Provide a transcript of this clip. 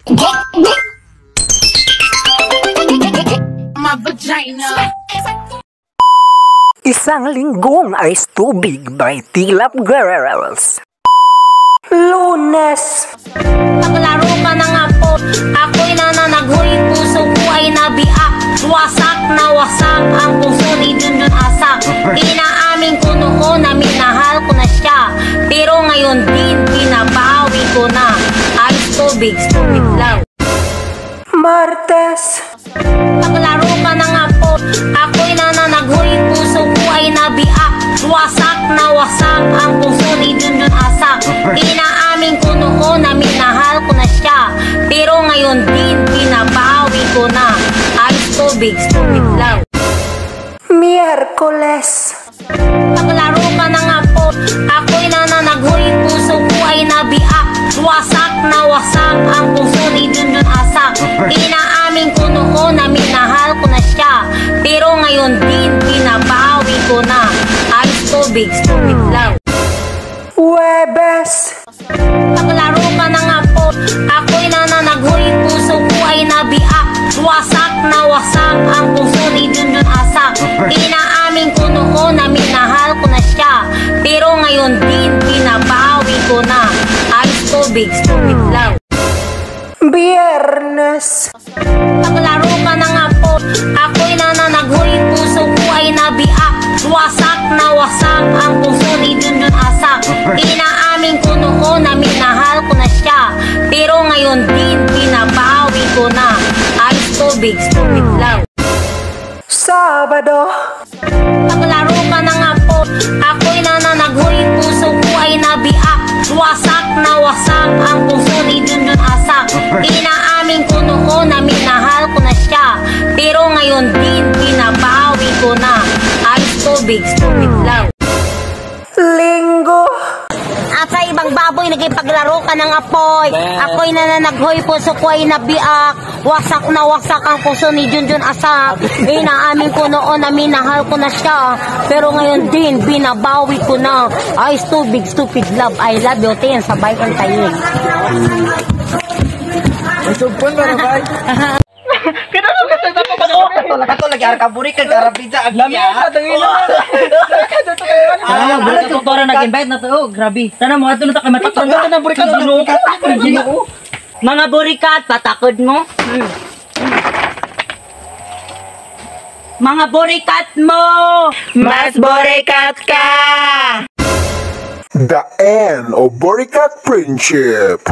My vagina. Isang linggong ice tubig by Tilap Girls. Lunes. Paglaro ka na nga po, ako'y nananaghoy, puso ko ay nabiak. Wasak na wasak ang puso ni Junjun Asak. Inaamin ko noon na minahal ko na siya, pero ngayon din binabawi ko na. Ice tubig, stupid love. Martes. Paglaro ka na nga po, ako'y nananaghoy, puso ko ay nabiak. Wasak na wasak ang puso ni Junjun Asak. Inaamin ko noon na minahal ko na siya, pero ngayon din binabawi ko na. Ice tubig, stupid love. Miyerkules. Paglaro ka na nga po, ako'y nananaghoy, puso ko ay nabiak. Wasak na wasak ang puso ni Junjun Asak. Inaamin ko noon na minahal ko na siya, pero ngayon din binabawi ko na. Ice tubig, stupid love. Huwebes. Paglaro ka na nga po, ako'y nananaghoy, puso ko ay nabiak. Wasak na wasak ang puso ni Junjun Asak. Inaamin ko noon na minahal ko na siya, pero ngayon din binabawi ko na. Ice tubig, stupid love. Biyernes. Paglaro ka na nga po, ako'y nananaghoy, puso ko ay nabiak. Wasak na wasak ang puso ni Junjun Asak. Inaamin ko noon na minahal ko na siya, pero ngayon din binabawi ko na. Ice tubig, stupid love. Sabado. Paglaro ka na nga po, ako'y nananaghoy, puso ko ay nabiak. Wasak na wasak ang puso ni Junjun Asak. Inaamin ko noon na minahal ko na siya, pero ngayon din binabawi ko na. Ice tubig, stupid love. Linggo. At sa ibang baboy, nagipaglaro ka ng apoy. Ako'y nananaghoy, puso ko ay nabiak. Wasak na wasak ang puso ni Junjun Asak. Inaamin ko noon na minahal ko na siya, pero ngayon din binabawi ko na. Ice tubig, stupid love. I love you, Tin. Sabay kang tayo. Sugpon ba na ba? Kato lagi arka buri ka garapita agya. Ah, buri ka to nag-invite na to. Oh, grabe. Tana mo ato na ta kay matakod. Na buri ka Ginoo. Mga burikat, patakod mo. Mga burikat mo! Mas burikat ka! The end of Boricat Friendship.